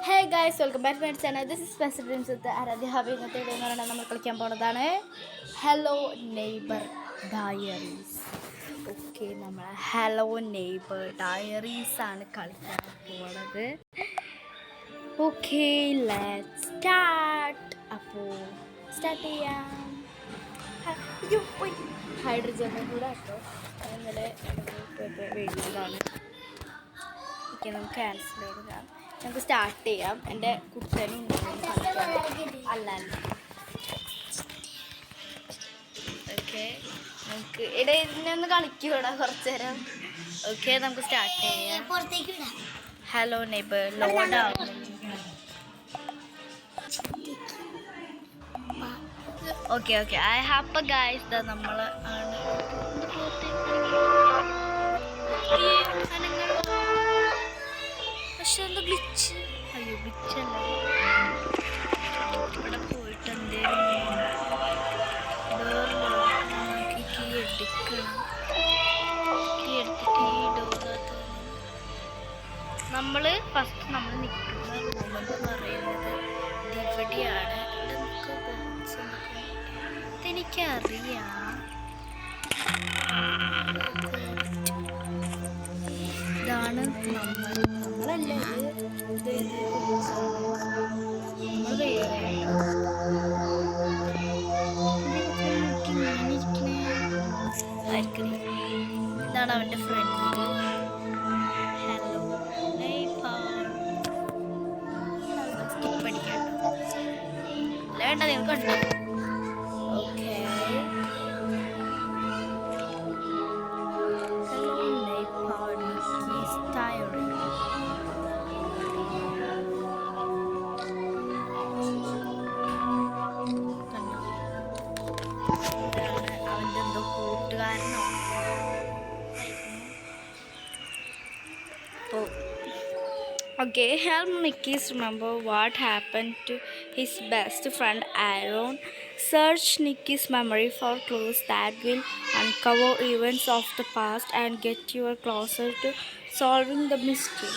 Hey guys, welcome back to my channel. This is special dreams with Aaradhya hubby. ഇന്നത്തെ video എന്ന് പറയുന്നത് നമ്മൾ കളിക്കാൻ പോകുന്നതാണ് ഹലോ നെയ്ബർ ഡയറീസ്. ഓക്കെ, നമ്മൾ ഹലോ നെയ്ബർ ഡയറീസ് ആണ് കളിക്കാൻ പോകുന്നത്. Okay, let's start. അപ്പോൾ സ്റ്റാർട്ട് ചെയ്യാം. ഹൈഡ്രജനും കൂടെ കേട്ടോ, ഇന്നലെ വേണ്ടിയതാണ്. ഓക്കെ, നമുക്ക് ക്യാൻസൽ ചെയ്യാം. നമുക്ക് സ്റ്റാർട്ട് ചെയ്യാം. എൻ്റെ കുട്ടനും അല്ല ഓക്കെ, നമുക്ക് ഇടയിലൊന്ന് കളിക്കൂടാ കുറച്ച് നേരം. ഓക്കെ, നമുക്ക് സ്റ്റാർട്ട് ചെയ്യാം. ഹലോ നെയ്ബർ ലോഡ് ആവുന്നു. ഓക്കെ ഓക്കെ, ഐ ഹാപ്പ ഗൈസ്. നമ്മൾ ആണ് പക്ഷെ എന്താ ഗ്ലിച്ച്? അയ്യോ, ഗ്ലിച്ചല്ല. ഇവിടെ പോയിട്ട് എന്തേലും കീ എടുക്കണം. കീ എടുത്തിട്ട് ഈ ഡോറത്ത് നമ്മൾ ഫസ്റ്റ് നമ്മൾ നിൽക്കുന്ന റൂമെന്ന് പറയുന്നത് ഇവിടെയാണ്. നമുക്ക് ഇതെനിക്കറിയാം. ഇതാണ് നമ്മളല്ല, നമ്മൾ വേറെ ഇതാണ് അവൻ്റെ ഫ്രണ്ട്. ഹലോ സ്കിപ്പ് അടിക്കാട്ടോ, വേണ്ട നിങ്ങൾക്കുണ്ടോ? ഓക്കെ, അവൻ്റെ എന്തോ കൂട്ടുകാരനോ. Okay, help Nickis remember what happened to his best friend Aaron. Search Nickis memory for clues that will uncover events of the past and get you closer to solving the mystery.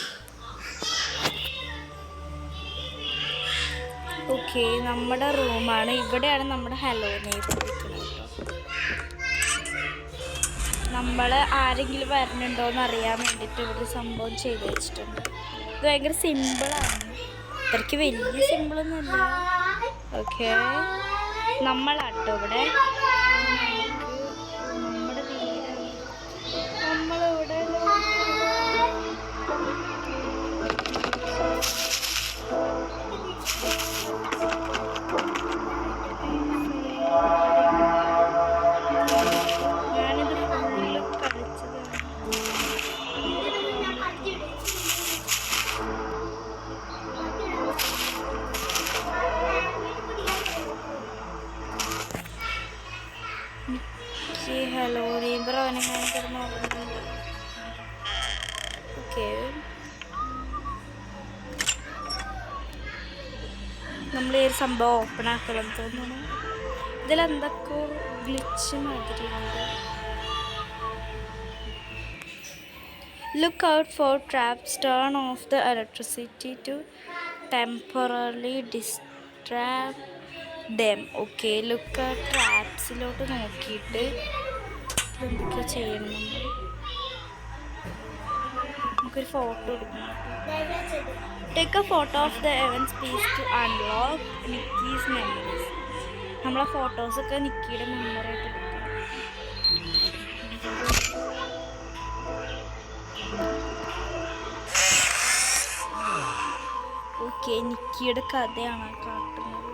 Okay, നമ്മുടെ റൂമാണ് ഇവിടെയാണ്. നമ്മുടെ hello neighbour ഇരിക്കുന്നത് കേട്ടോ. നമ്മൾ ആരെങ്കിലും വരുന്നുണ്ടോയെന്ന് അറിയാൻ വേണ്ടിയിട്ട് ഇവിടെ സംഭവം ചെയ്ത് വെച്ചിട്ടുണ്ട്. ഇത് ഭയങ്കര സിമ്പിളാണ്, അത്രയ്ക്ക് വലിയ സിമ്പിളൊന്നുമില്ല. ഓക്കെ, നമ്മളാട്ടോ ഇവിടെ. നമ്മുടെ വീടാണ്. നമ്മളിവിടെ ഞാനിത് ഫുള്ള് കളിച്ചതാണ്. ഹലോ നെയ്ബർ അവനെ കിടന്ന് നോക്കുന്നുണ്ട്. ഓക്കെ, നമ്മൾ ഈ ഒരു സംഭവം ഓപ്പൺ ആക്കണം തോന്നുന്നു. ഇതിലെന്തൊക്കെ glitch മാതിരിയുണ്ട്. Look out for traps. Turn off the electricity to temporarily distract them. Okay, look at trapsiലോട്ട് നോക്കിയിട്ട് എന്തൊക്കെ ചെയ്യണം. നമുക്കൊരു ഫോട്ടോ എടുക്കണം. Take a photo of the events please to unlock Nicky's memories. നമ്മളെ ഫോട്ടോസൊക്കെ നിക്കിയുടെ മെമ്മറിയായിട്ട് എടുക്കണം. ഓക്കെ, നിക്കിയുടെ കഥയാണ് കാട്ടുന്നത്.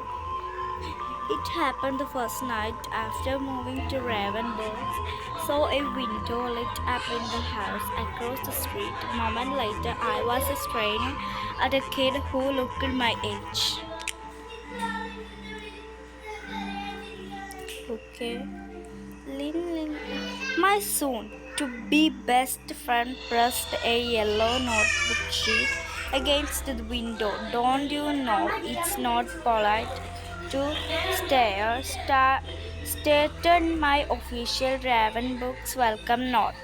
It happened the first night after moving to Ravenburg. Saw a window lit up in the house across the street. A moment later, I was staring at a kid who looked my age. Okay. Lin. My soon-to-be best friend pressed a yellow notebook sheet against the window. Don't you know it's not polite to stare? Stated my official Ravenburg's welcome note.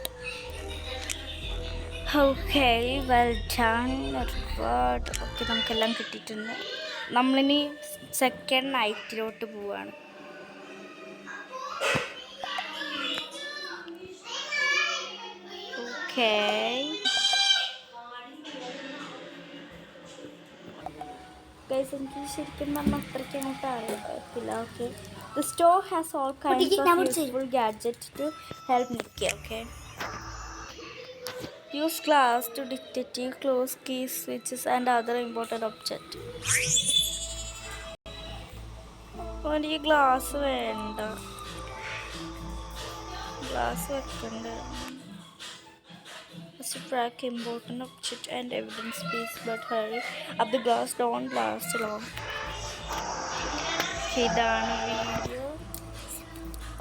Okay, well done. ഒരുപാട് okay, നമുക്കെല്ലാം കിട്ടിയിട്ടുണ്ട്. നമ്മളിനി second നൈറ്റിലോട്ട് പോവാണ്. Okay, guys, എനിക്ക് ശരിക്കും പറഞ്ഞാൽ അത്രയ്ക്ക് അങ്ങോട്ട് അറിയത്തില്ല. Okay, the store has all kinds of useful gadget to help നിൽക്കുക. Okay, use glass to detect close keys, switches and other important objects. എനിക്ക് ഗ്ലാസ് വേണ്ട, ഗ്ലാസ് വെക്കണ്ട. To track important object and evidence piece, but hurry up, the glass don't last long. ഇതാണ് video.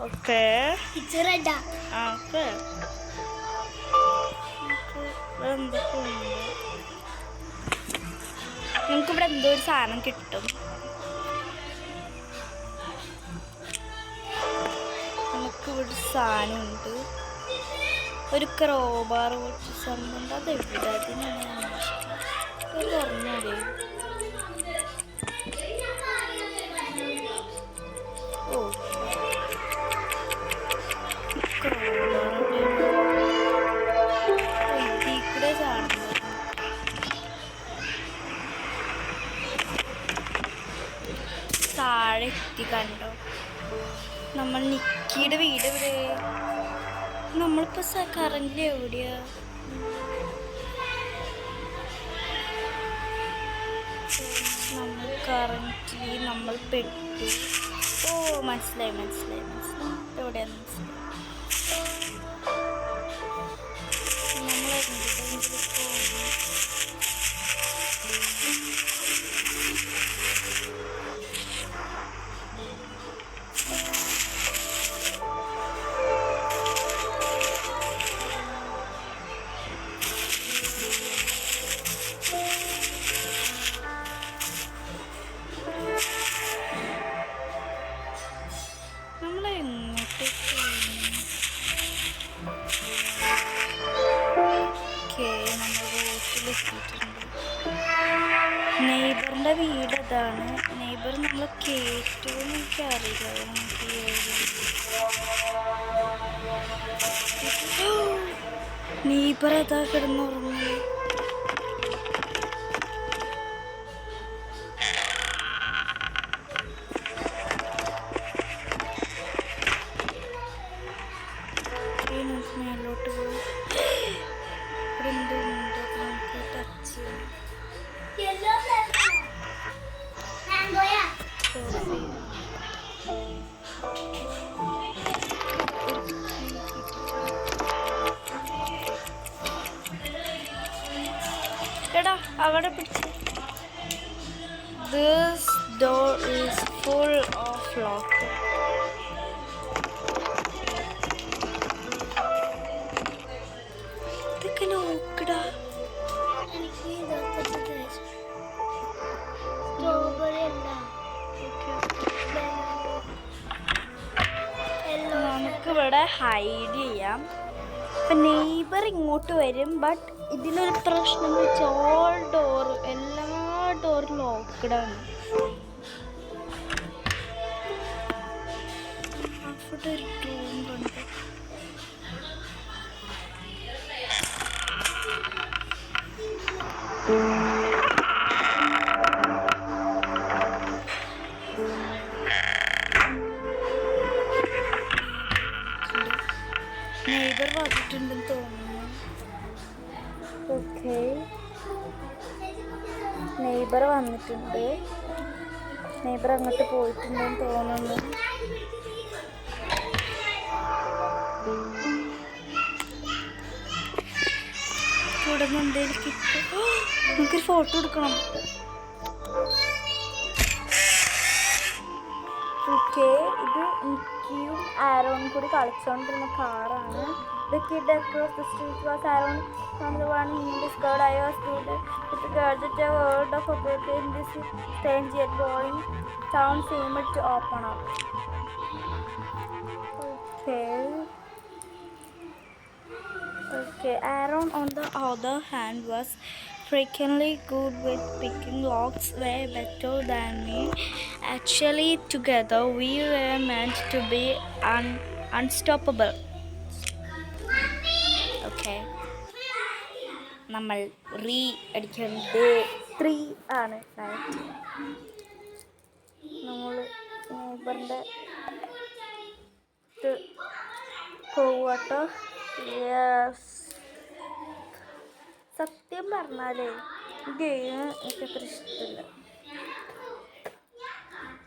Okay, okay, നമുക്കിവിടെ എന്തോ ഒരു സാധനം കിട്ടും. നമുക്കിവിടെ സാധനമുണ്ട്, ഒരു ക്രോബാർ കുറച്ച് സംഭവം. അത് എവിടെ അതിനാണ് പറഞ്ഞൂടെ? ഓ, ഇതിക്കൂടെ സാധനം താഴെ എത്തി. കണ്ടോ, നമ്മൾ നിക്കിയുടെ വീട് എവിടെ? നമ്മളിപ്പോൾ കറന്റ് എവിടെയാ? നമ്മൾ കറന്റ്ലി നമ്മൾ പെട്ടു. ഓ, മനസ്സിലായി മനസ്സിലായി മനസ്സിലായി, എവിടെയാന്ന് മനസ്സിലായി. നമ്മളെന്തെങ്കിലും നെയ്ബറിൻ്റെ വീട് അതാണ്. നെയ്ബർ നമ്മൾ കേറ്റുമെന്ന് എനിക്കറിയില്ല. നെയ്ബർ അതാ കിടന്നുറങ്ങുന്നു. മേലോട്ട് പോയി ഇവിടെ എന്തുണ്ട് നമുക്ക് ടച്ച് ചെയ്യാം. എടാ അവിടെ പിടിച്ച്. This door is full of lock. ഇതൊക്കെ നോക്കടാ. നമുക്കിവിടെ ഹൈഡ് ചെയ്യാം. അപ്പം നെയ്ബർ ഇങ്ങോട്ട് വരും. ബട്ട് ഇതിലൊരു പ്രശ്നം എന്ന് വെച്ചാൽ ഓൾ ഡോർ, എല്ലാ ഡോറും ലോക്ക്ഡാണ്. അവിടെ ഒരു റൂം കണ്ടു. നെയ്ബർ വന്നിട്ടുണ്ടെന്ന് തോന്നുന്നു. ഓക്കെ, നെയ്ബർ വന്നിട്ടുണ്ട്. നെയ്ബർ അങ്ങോട്ട് പോയിട്ടുണ്ടെന്ന് തോന്നുന്നു. ഇവിടെ നിന്ന് എന്തെങ്കിലും കിട്ടും. നമുക്കൊരു ഫോട്ടോ എടുക്കണം. ഓക്കെ, ഇത് നിക്കിയും ആരോണും കൂടി കളിച്ചുകൊണ്ടിരുന്ന കാറാണ്. The kid across the street was Aaron, from the one he discovered. I was good with the gadget, a world of opportunity in this strange yet boring town seemed to open up. Okay. Okay, Aaron, on the other hand, was frequently good with picking locks, way better than me. Actually, together we were meant to be unstoppable. Okay, നമ്മൾ re അടിക്കണം. Day 3 ആണ് night. നമ്മൾ നെയ്ബറിൻ്റെ പോവാട്ടോ. Yes, സത്യം പറഞ്ഞാലേ game എനിക്കത്ര ഇഷ്ടമില്ല.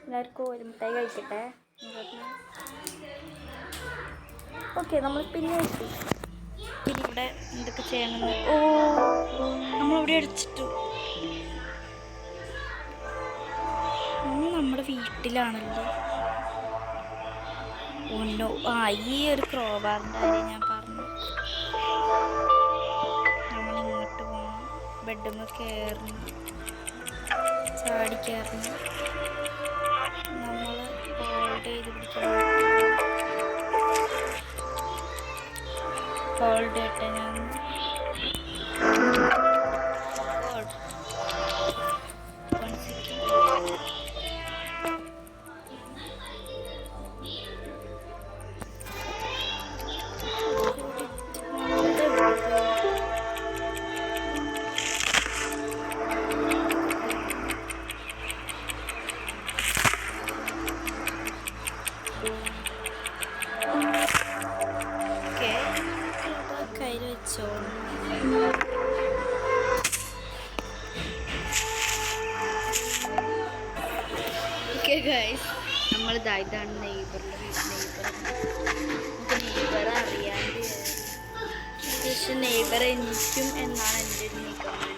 എല്ലാവർക്കും ഒരു മിഠായി കഴിക്കട്ടെ. ഓക്കെ, നമ്മൾ പിന്നെ ഇവിടെ എന്തൊക്കെ ചെയ്യണമെന്ന്. ഓ, നമ്മളിവിടെ അടിച്ചിട്ടു. നമ്മൾ നമ്മുടെ വീട്ടിലാണല്ലോ. ഒന്നോ ഈ ഒരു ക്രോബാറിൻ്റെ കാര്യം ഞാൻ പറഞ്ഞു. നമ്മളിങ്ങോട്ട് പോകണം, ബെഡ്മ കയറണം, ചാടി കയറണം. നമ്മൾ ഹോൾഡ് ചെയ്ത് പിടിക്കണം. ഹോൾഡ് ചെയ്യട്ടെ ഞാൻ. കയ്യിൽ വെച്ചോളൂ. ഓക്കെ ഗൈസ്, ഇതാണ് നെയ്ബറിൻ്റെ വീട്. നെയ്ബർ അറിയാണ്ട്, പക്ഷെ നെയ്ബർ എനിക്കും എന്നാണ് എൻ്റെ ഒരു നിഗമനം.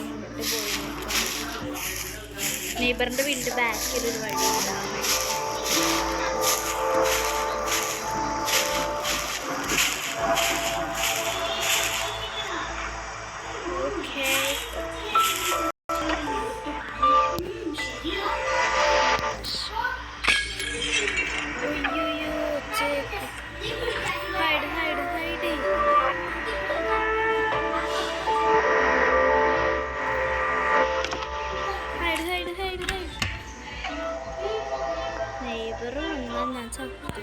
ഇങ്ങോട്ട് പോയി നോക്കാം. നെയ്ബറിൻ്റെ വീടിൻ്റെ ബാക്കിലൊരു വഴി ഉണ്ടാവും. നെയ്ബർ വന്നാൽ ഞാൻ ചത്തു.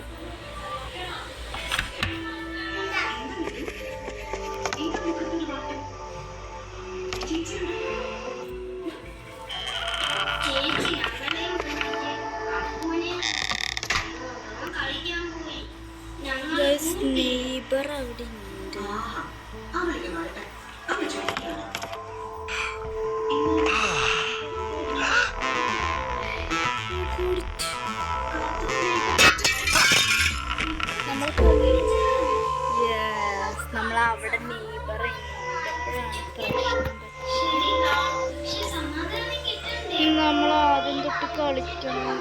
നെയ്ബർ അവിടെ ഉണ്ട്. നമ്മൾ അവിടെ നെയ്ബർ നമ്മൾ ആദ്യം തൊട്ട് കളിക്കണം.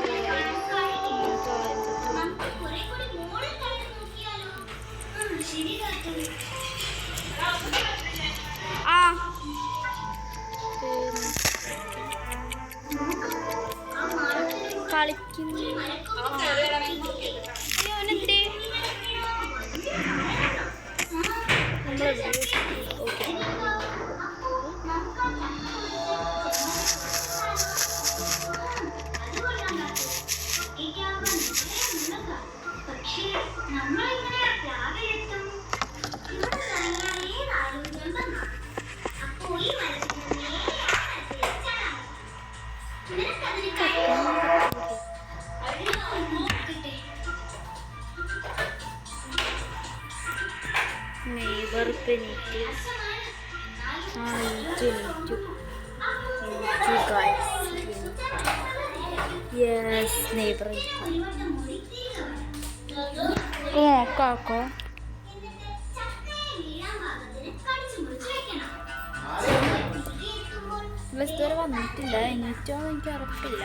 കളിക്കുന്നു. നെയ്ബർ പെനിറ്റ് യെസ്, നെയ്ബർ നോക്കാക്കോ. ബസ് വരെ വന്നിട്ടില്ല, എന്നിട്ടോ എനിക്ക് ഉറപ്പില്ല.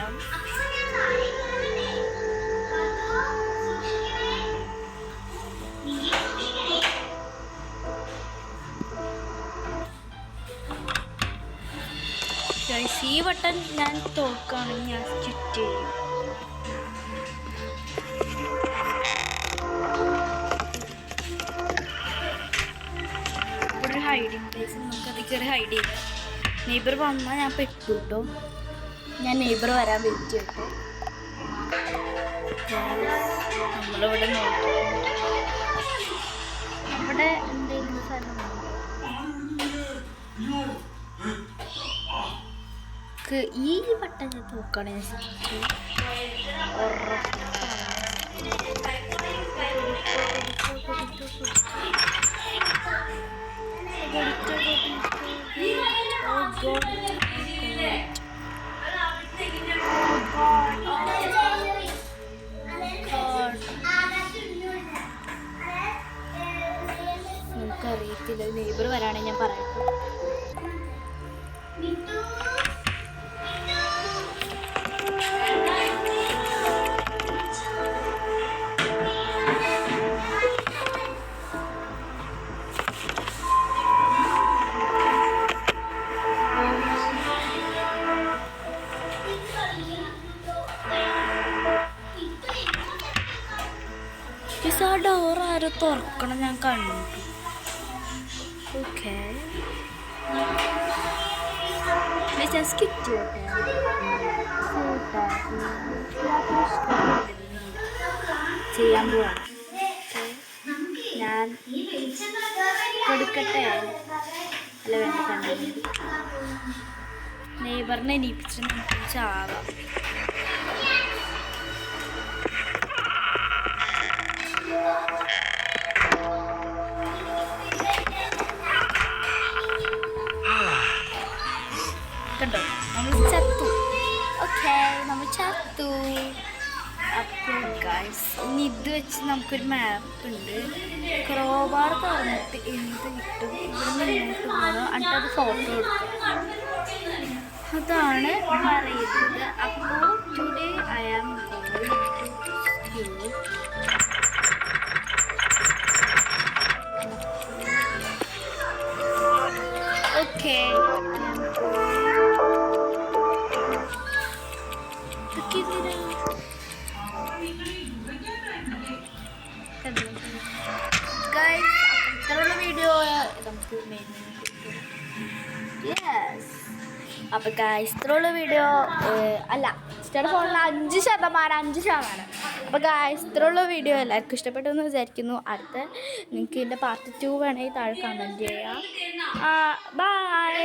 ഈ വട്ടം ഞാൻ തോക്കുകയാണെങ്കിൽ ഞാൻ സ്റ്റിറ്റ് ചെയ്യും. ചെറിയ ഹൈഡ് ചെയ്ത്. നെയ്ബർ വന്നാൽ ഞാൻ പെട്ടു കേട്ടോ. ഞാൻ നെയ്ബർ വരാൻ വെയിറ്റ് ചെയ്തു. നമ്മളിവിടെ നോക്കി അവിടെ എന്തെങ്കിലും സ്ഥലം ഈ വട്ടം ഞാൻ നോക്കുകയാണെങ്കിൽ നമുക്കറിയത്തില്ല. നെയ്ബർ വരാണെങ്കിൽ ഞാൻ പറയാം. ആ ഡോർ ആരോ തുറക്കണം ഞാൻ കണ്ടു. ഓക്കെ ചെയ്യാൻ പോവാണ്. ഞാൻ കൊടുക്കട്ടെ അല്ല വേണ്ട കണ്ടു. നെയ്ബറിനെ എണീപ്പിച്ച് നമുക്ക് ചാവാം. കണ്ടോ നമ്മൾ ചത്തു. ഓക്കെ നമ്മൾ ചത്തു. അപ്പോൾ ഗൈസ് ഇനി ഇത് വെച്ച് നമുക്കൊരു മാപ്പ് ഉണ്ട്. ക്രോബാർ തുറന്നിട്ട് എന്ത് കിട്ടും ഇവിടുന്ന് ഇങ്ങോട്ട് പോകണം എന്നിട്ട് അത് ഫോട്ടോ എടുക്കും. അതാണ് പറയുന്നത്. അപ്പോൾ today I am going okay ഇത്രയുള്ള വീഡിയോ നമുക്ക് യെസ്. അപ്പോൾ ഗൈസ് ഇത്രയുള്ള വീഡിയോ അല്ല സ്റ്റയുടെ ഫോണിൽ 5%. അപ്പോൾ ഗൈസ് ഇത്രയുള്ള വീഡിയോ എല്ലാവർക്കും ഇഷ്ടപ്പെട്ടു എന്ന് വിചാരിക്കുന്നു. അടുത്ത നിങ്ങൾക്ക് ഇതിൻ്റെ പാർട്ട് 2 വേണമെങ്കിൽ താഴെ കമൻറ്റ് ചെയ്യാം. ബൈ.